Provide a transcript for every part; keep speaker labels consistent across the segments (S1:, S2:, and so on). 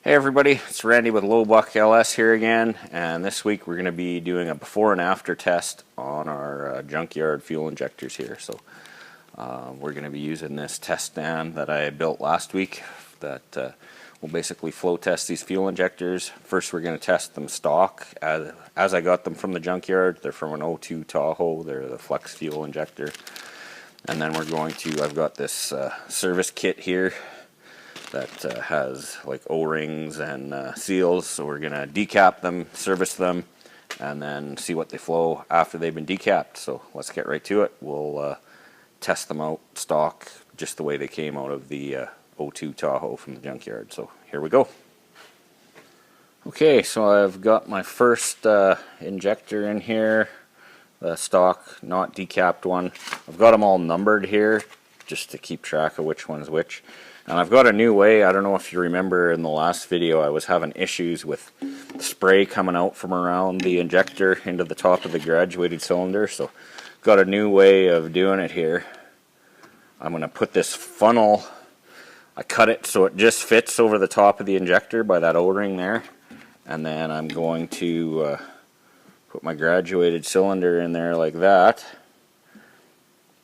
S1: Hey everybody, it's Randy with Lowbuck LS here again, and this week we're going to be doing a before and after test on our junkyard fuel injectors here. So we're going to be using this test stand that I built last week that will basically flow test these fuel injectors. First we're going to test them stock as I got them from the junkyard. They're from an 02 Tahoe, they're the flex fuel injector. And then we're going to, I've got this service kit here that has like O-rings and seals, so we're going to decap them, service them, and then see what they flow after they've been decapped. So let's get right to it. We'll test them out stock just the way they came out of the 02 Tahoe from the junkyard. So here we go. Okay, so I've got my first injector in here, the stock, not decapped one. I've got them all numbered here just to keep track of which one's which. And I've got a new way. I don't know if you remember in the last video I was having issues with spray coming out from around the injector into the top of the graduated cylinder. So got a new way of doing it here. I'm going to put this funnel, I cut it so it just fits over the top of the injector by that O-ring there. And then I'm going to put my graduated cylinder in there like that.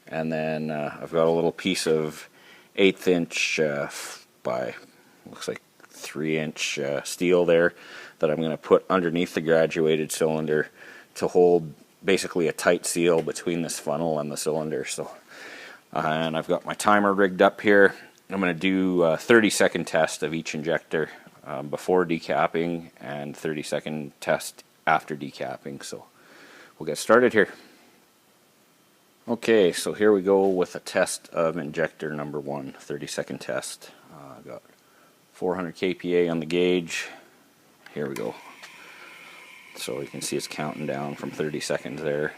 S1: And then I've got a little piece of 1/8 inch by looks like 3-inch steel there that I'm going to put underneath the graduated cylinder to hold basically a tight seal between this funnel and the cylinder. So and I've got my timer rigged up here. I'm going to do a 30-second test of each injector before decapping and 30-second test after decapping. So we'll get started here. Okay, so here we go with a test of injector number 1, 30-second test. I've got 400 kPa on the gauge. Here we go. So you can see it's counting down from 30 seconds there.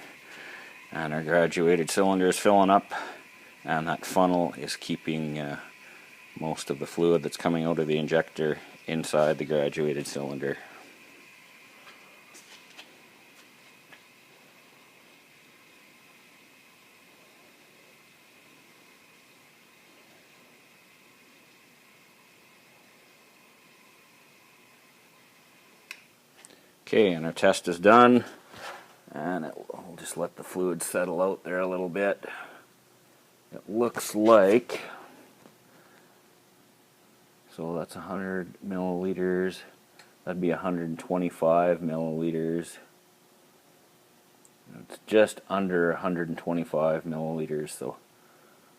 S1: And our graduated cylinder is filling up, and that funnel is keeping most of the fluid that's coming out of the injector inside the graduated cylinder. Okay, and our test is done, and I'll just let the fluid settle out there a little bit. It looks like, so that's 100 milliliters, that'd be 125 milliliters. It's just under 125 milliliters, so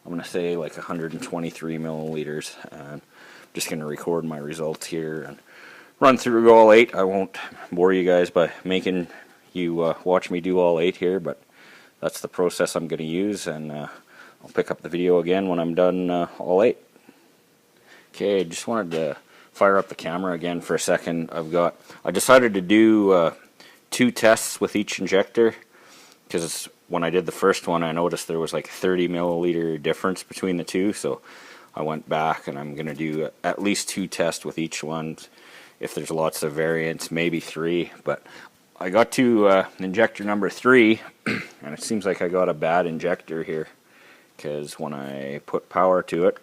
S1: I'm going to say like 123 milliliters. And I'm just going to record my results here and run through all 8. I won't bore you guys by making you watch me do all 8 here, but that's the process I'm going to use, and I'll pick up the video again when I'm done all 8. Okay, just wanted to fire up the camera again for a second. I decided to do 2 tests with each injector, because when I did the first one I noticed there was like 30 milliliter difference between the two, so I went back and I'm going to do at least 2 tests with each one. If there's lots of variants, maybe 3, but I got to injector number 3, and it seems like I got a bad injector here, because when I put power to it,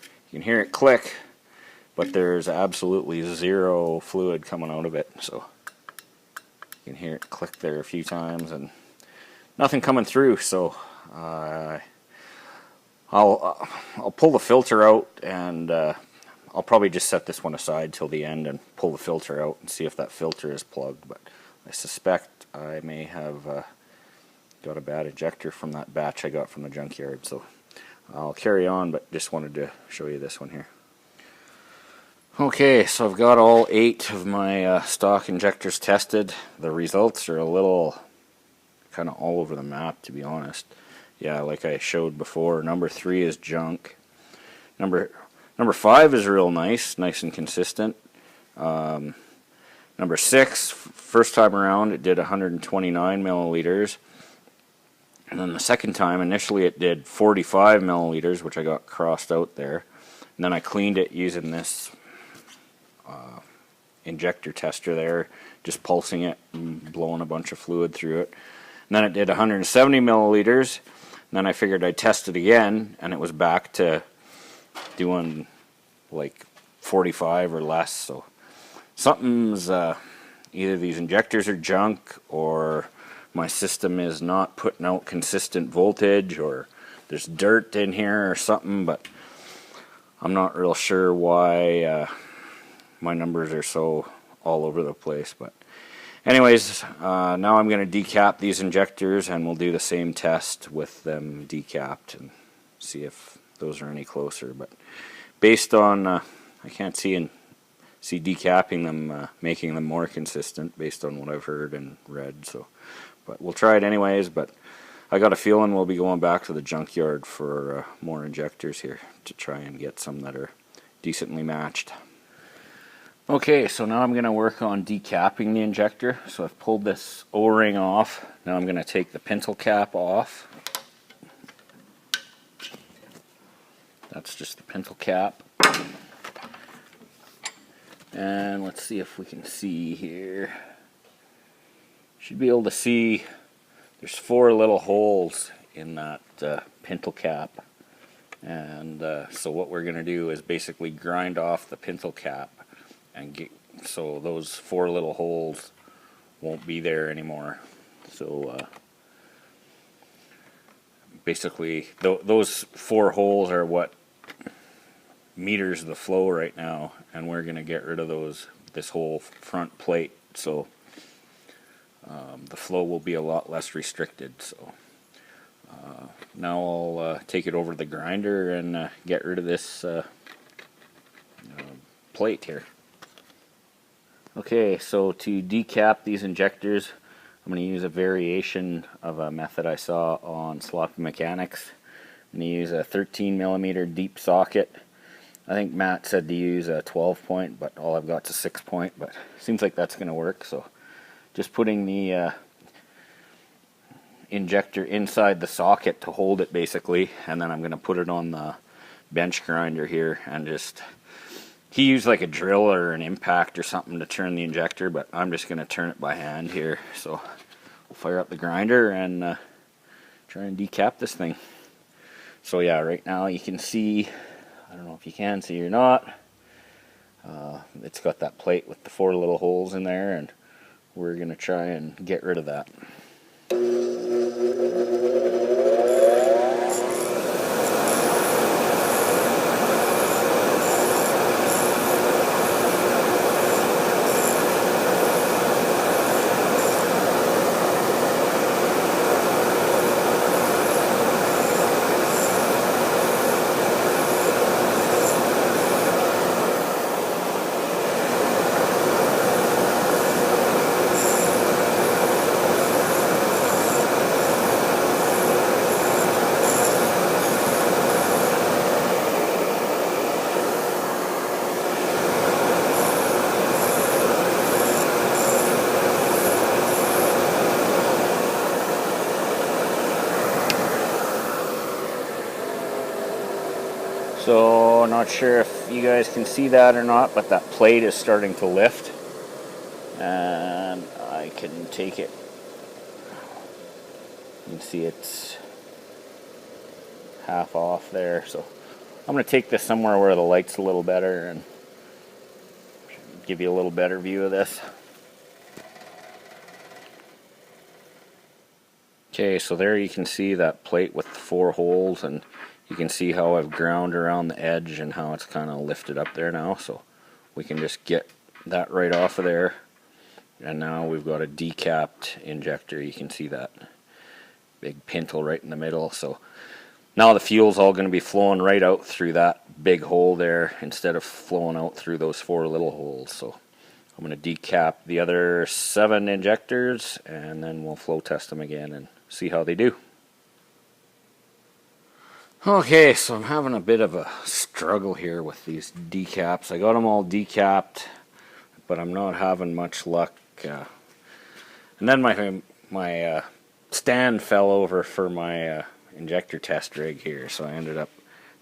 S1: you can hear it click, but there's absolutely 0 fluid coming out of it. So you can hear it click there a few times, and nothing coming through. So I'll pull the filter out, and I'll probably just set this one aside till the end and pull the filter out and see if that filter is plugged. But I suspect I may have got a bad injector from that batch I got from the junkyard. So I'll carry on, but just wanted to show you this one here. Okay, so I've got all 8 of my stock injectors tested. The results are a little kind of all over the map, to be honest. Yeah, like I showed before, number 3 is junk. Number 5 is real nice and consistent. Number 6, first time around, it did 129 milliliters. And then the second time, initially it did 45 milliliters, which I got crossed out there. And then I cleaned it using this injector tester there, just pulsing it and blowing a bunch of fluid through it. And then it did 170 milliliters. And then I figured I'd test it again, and it was back to doing like 45 or less. So something's either these injectors are junk, or my system is not putting out consistent voltage, or there's dirt in here or something, but I'm not real sure why my numbers are so all over the place. But anyways, now I'm going to decap these injectors, and we'll do the same test with them decapped and see if those are any closer. But based on, I can't see decapping them, making them more consistent based on what I've heard and read. So, but we'll try it anyways. But I got a feeling we'll be going back to the junkyard for more injectors here to try and get some that are decently matched. Okay, so now I'm going to work on decapping the injector. So I've pulled this O-ring off. Now I'm going to take the pintle cap off. That's just the pintle cap. And let's see if we can see here. Should be able to see there's 4 little holes in that pintle cap. And so what we're going to do is basically grind off the pintle cap and get, so those 4 little holes won't be there anymore. So basically those 4 holes are what meters the flow right now, and we're going to get rid of this whole front plate, so the flow will be a lot less restricted. So now I'll take it over to the grinder and get rid of this plate here. Okay, so to decap these injectors, I'm going to use a variation of a method I saw on Sloppy Mechanics. I'm going to use a 13mm deep socket. I think Matt said to use a 12-point, but all I've got is a 6-point, but seems like that's going to work. So just putting the injector inside the socket to hold it basically, and then I'm going to put it on the bench grinder here, and just, he used like a drill or an impact or something to turn the injector, but I'm just going to turn it by hand here. So we'll fire up the grinder and try and decap this thing. So yeah, right now you can see, I don't know if you can see or not, it's got that plate with the 4 little holes in there, and we're going to try and get rid of that. So not sure if you guys can see that or not, but that plate is starting to lift, and I can take it. You can see it's half off there, so I'm going to take this somewhere where the light's a little better and give you a little better view of this. Okay, so there you can see that plate with the 4 holes, and you can see how I've ground around the edge and how it's kind of lifted up there now. So we can just get that right off of there, and now we've got a decapped injector. You can see that big pintle right in the middle. So now the fuel's all going to be flowing right out through that big hole there instead of flowing out through those 4 little holes. So I'm going to decap the other 7 injectors, and then we'll flow test them again and see how they do. Okay, so I'm having a bit of a struggle here with these decaps. I got them all decapped, but I'm not having much luck. And then my stand fell over for my injector test rig here, so I ended up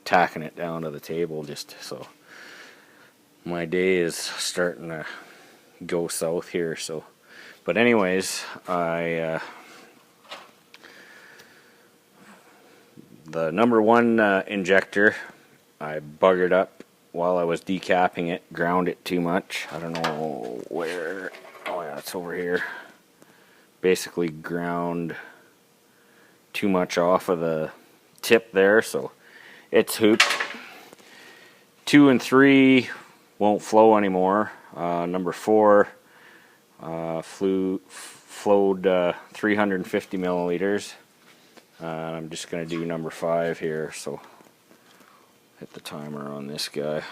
S1: tacking it down to the table just so. My day is starting to go south here. So, but anyways, the number 1 injector, I buggered up while I was decapping it, ground it too much. I don't know where. Oh yeah, it's over here. Basically ground too much off of the tip there, so it's hooped. 2 and 3 won't flow anymore. Number 4 flowed 350 milliliters. I'm just going to do number 5 here, so hit the timer on this guy.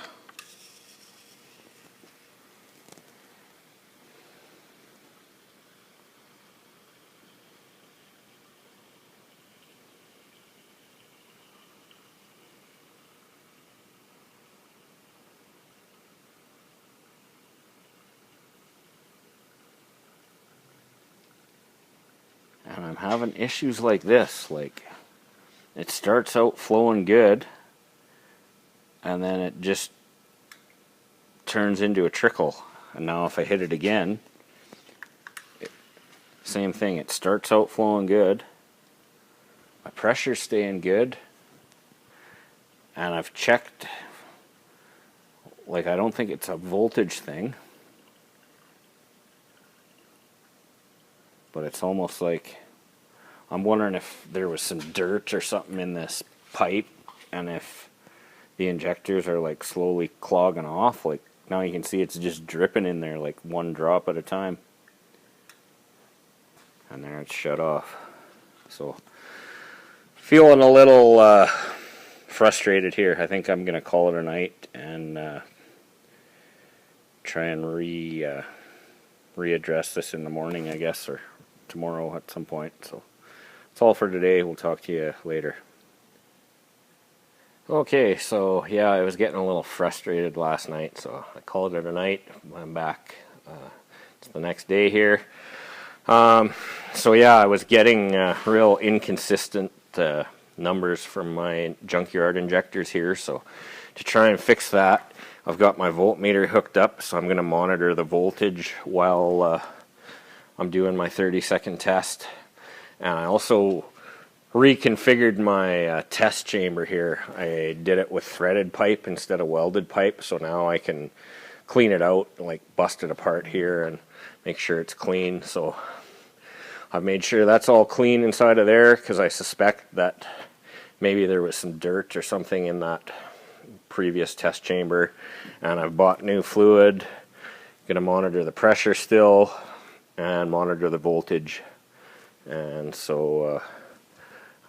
S1: And I'm having issues like this, like it starts out flowing good and then it just turns into a trickle. And now if I hit it again, same thing, it starts out flowing good, my pressure's staying good, and I've checked, like I don't think it's a voltage thing, but it's almost like I'm wondering if there was some dirt or something in this pipe, and if the injectors are like slowly clogging off. Like now you can see it's just dripping in there like one drop at a time, and there it's shut off. So feeling a little frustrated here. I think I'm gonna call it a night and try and readdress this in the morning, I guess, or tomorrow at some point. So that's all for today. We'll talk to you later. Okay, so yeah, I was getting a little frustrated last night, so I called it a night. I'm back. It's the next day here. So yeah, I was getting real inconsistent numbers from my junkyard injectors here, so to try and fix that, I've got my voltmeter hooked up, so I'm going to monitor the voltage while I'm doing my 30-second test. And I also reconfigured my test chamber here. I did it with threaded pipe instead of welded pipe, so now I can clean it out, like bust it apart here and make sure it's clean. So I've made sure that's all clean inside of there, because I suspect that maybe there was some dirt or something in that previous test chamber. And I've bought new fluid, gonna monitor the pressure still and monitor the voltage. And so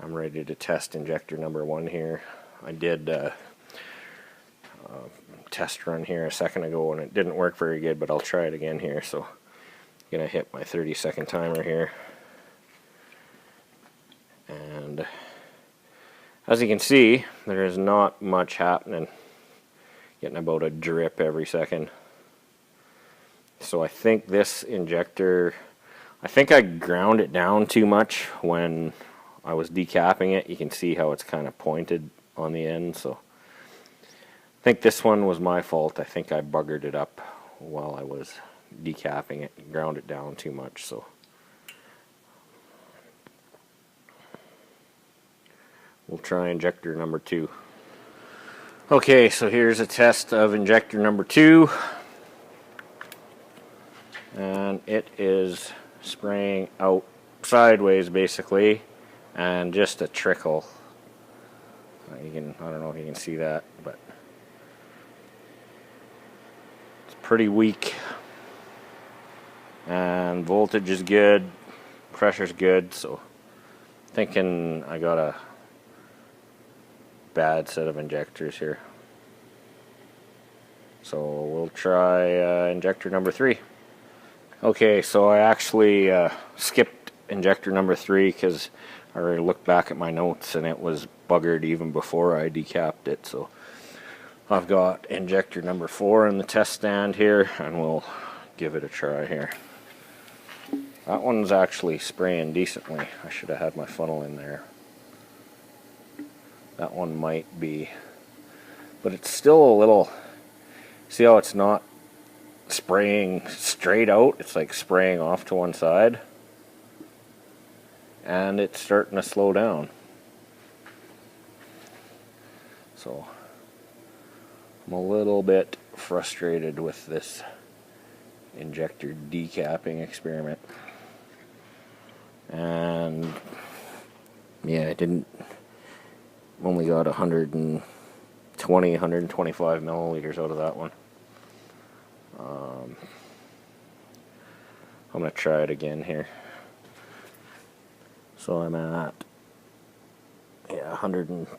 S1: I'm ready to test injector number 1 here. I did a test run here a second ago and it didn't work very good, but I'll try it again here. So I'm gonna hit my 30-second timer here. And as you can see, there is not much happening. Getting about a drip every second. So I think this injector, I think I ground it down too much when I was decapping it. You can see how it's kind of pointed on the end, so I think this one was my fault. I think I buggered it up while I was decapping it and ground it down too much. So we'll try injector number 2. Okay, so here's a test of injector number 2. And it is spraying out sideways basically, and just a trickle. I don't know if you can see that, but it's pretty weak. And voltage is good, pressure's good, so thinking I got a bad set of injectors here. So we'll try injector number 3. Okay, so I actually skipped injector number 3 because I already looked back at my notes and it was buggered even before I decapped it. So I've got injector number 4 in the test stand here, and we'll give it a try here. That one's actually spraying decently. I should have had my funnel in there. That one might be, but it's still a little, see how it's not spraying straight out, it's like spraying off to one side, and it's starting to slow down. So I'm a little bit frustrated with this injector decapping experiment. And yeah, I only got 125 milliliters out of that one. I'm going to try it again here. So I'm at, yeah,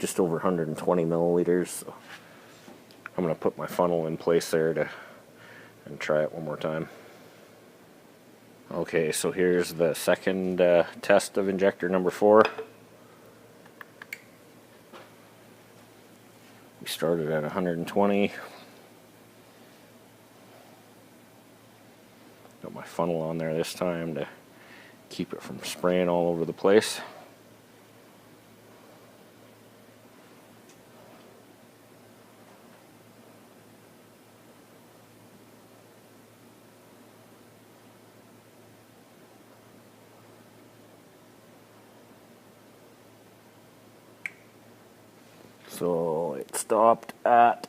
S1: just over 120 milliliters. So I'm going to put my funnel in place there and try it one more time. Okay, so here's the second test of injector number 4. We started at 120. Got my funnel on there this time to keep it from spraying all over the place. So it stopped at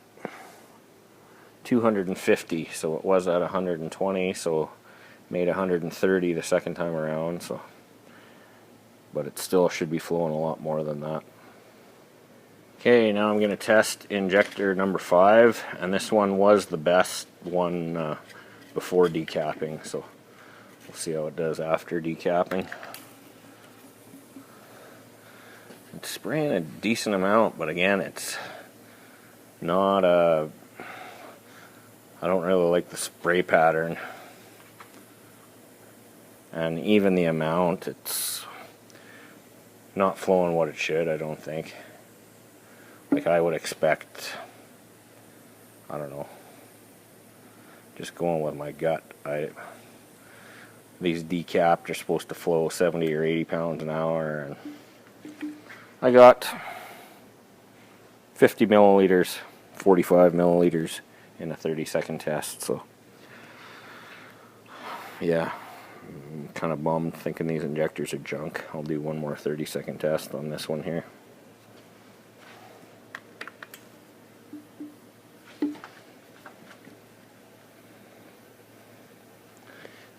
S1: 250, so it was at 120, so made 130 the second time around, so but it still should be flowing a lot more than that. Okay, now I'm going to test injector number 5, and this one was the best one before decapping, so we'll see how it does after decapping. It's spraying a decent amount, but again, it's not I don't really like the spray pattern. And even the amount, it's not flowing what it should, I don't think. Like I would expect, I don't know, just going with my gut. These decapped are supposed to flow 70 or 80 pounds an hour, and I got 50 milliliters, 45 milliliters in a 30-second test, so yeah, I'm kind of bummed thinking these injectors are junk. I'll do one more 30-second test on this one here.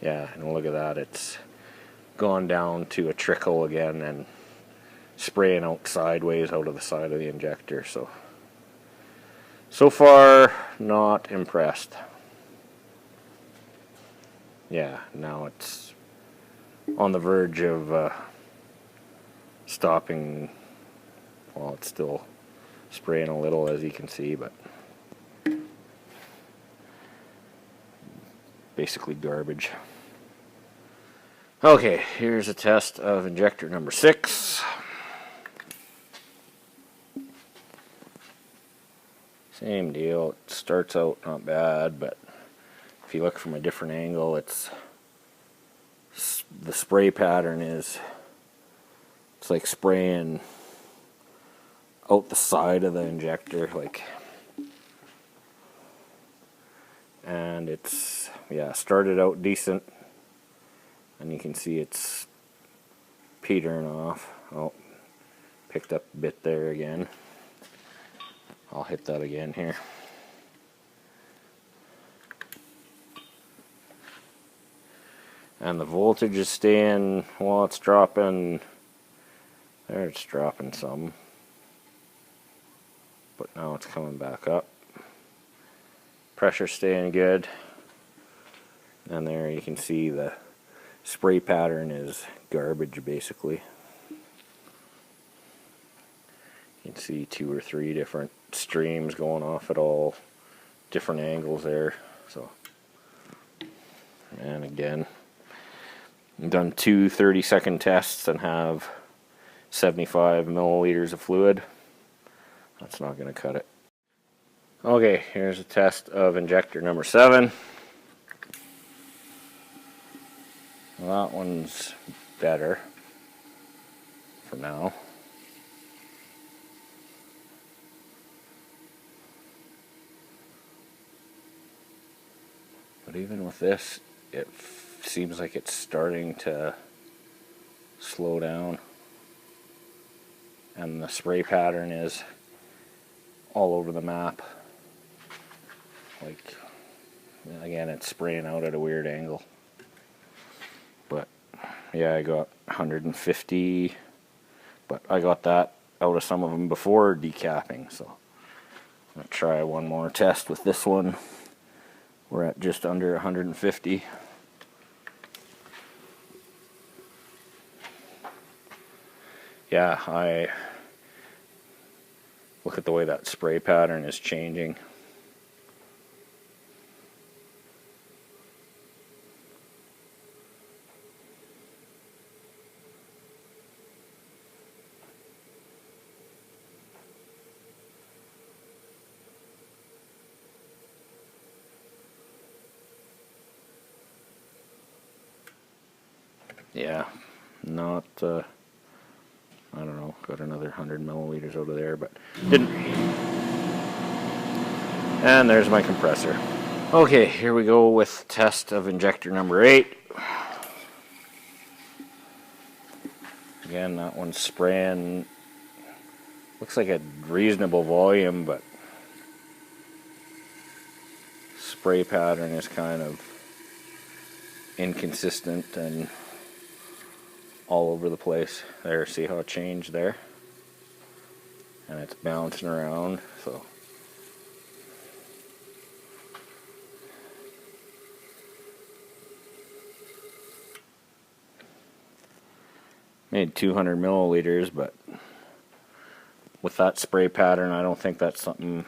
S1: Yeah, and look at that, it's gone down to a trickle again and spraying out sideways out of the side of the injector. So far, not impressed. Yeah, now it's on the verge of stopping. Well, it's still spraying a little, as you can see, but basically garbage. Okay, here's a test of injector number 6. Same deal. It starts out not bad, but if you look from a different angle, the spray pattern it's like spraying out the side of the injector, and it's, yeah, started out decent, and you can see it's petering off. Oh, picked up a bit there again. I'll hit that again here. And the voltage is staying, well, it's dropping, there it's dropping some, but now it's coming back up. Pressure staying good, and there you can see the spray pattern is garbage basically. You can see 2 or 3 different streams going off at all different angles there. So, and again, I've done 2 30-second tests and have 75 milliliters of fluid. That's not going to cut it. Okay, here's a test of injector number 7. Well, that one's better for now. But even with this, it seems like it's starting to slow down. And the spray pattern is all over the map. like, again, it's spraying out at a weird angle. But yeah, I got 150, but I got that out of some of them before decapping, so I'm going to try one more test with this one. We're at just under 150. Yeah, I look at the way that spray pattern is changing. Yeah, not, I don't know, got another 100 milliliters out of there, but didn't. And there's my compressor. Okay, here we go with test of injector number 8. Again, that one's spraying, looks like a reasonable volume, but spray pattern is kind of inconsistent and all over the place. There, see how it changed there? And it's bouncing around, so. Made 200 milliliters, but with that spray pattern, I don't think that's something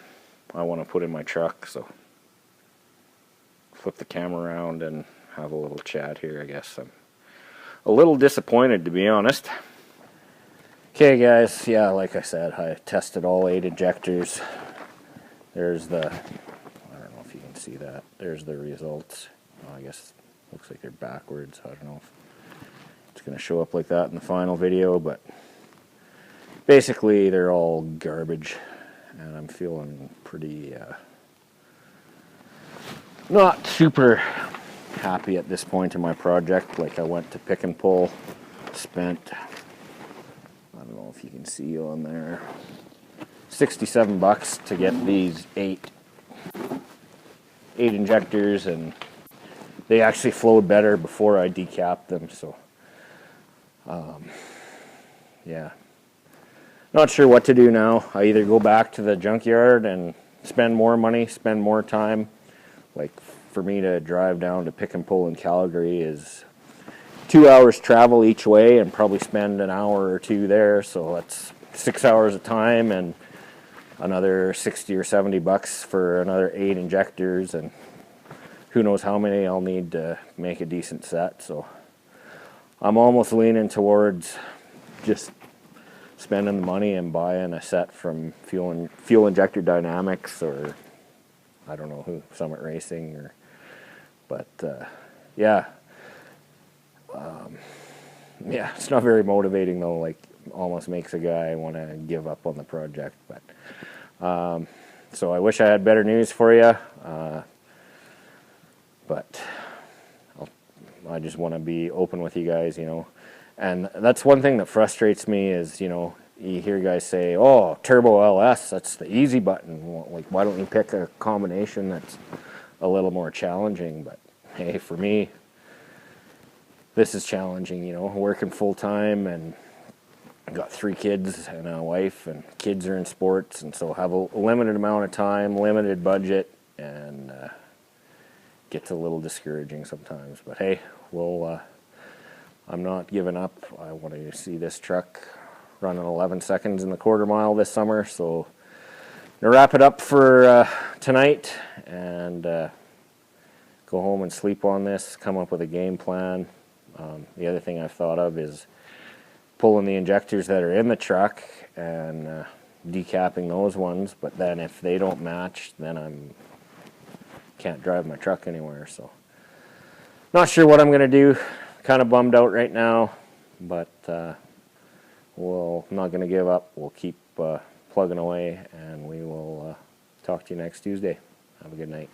S1: I want to put in my truck, so. Flip the camera around and have a little chat here, I guess. I'm a little disappointed, to be honest. Okay guys, yeah, like I said, I tested all 8 injectors. There's the, I don't know if you can see that, there's the results. I guess looks like they're backwards. I don't know if it's going to show up like that in the final video, but basically they're all garbage, and I'm feeling pretty not super happy at this point in my project. Like, I went to pick and pull, spent, I don't know if you can see on there, $67 to get these 8 injectors, and they actually flowed better before I decapped them, so yeah, not sure what to do now. I either go back to the junkyard and spend more money, spend more time. Like, for me to drive down to pick and pull in Calgary is 2 hours travel each way, and probably spend an hour or 2 there, so that's 6 hours of time and another 60 or 70 bucks for another 8 injectors, and who knows how many I'll need to make a decent set. So I'm almost leaning towards just spending the money and buying a set from Fuel Injector Dynamics, or I don't know who, Summit Racing, or, but yeah, yeah, it's not very motivating though. Like, almost makes a guy want to give up on the project. But so I wish I had better news for you, but I just want to be open with you guys, you know. And that's one thing that frustrates me is, you know, you hear guys say, oh, Turbo LS, that's the easy button. Well, like, why don't you pick a combination that's a little more challenging? But hey, for me, this is challenging, you know, working full-time, and I've got 3 kids and a wife, and kids are in sports, and so have a limited amount of time, limited budget, and gets a little discouraging sometimes. But hey, we'll, I'm not giving up. I want to see this truck running 11 seconds in the quarter mile this summer, so I'm going to wrap it up for tonight, and go home and sleep on this, come up with a game plan. The other thing I've thought of is pulling the injectors that are in the truck and decapping those ones, but then if they don't match, then can't drive my truck anywhere. So not sure what I'm going to do. Kind of bummed out right now, but I'm not going to give up. We'll keep plugging away, and we will talk to you next Tuesday. Have a good night.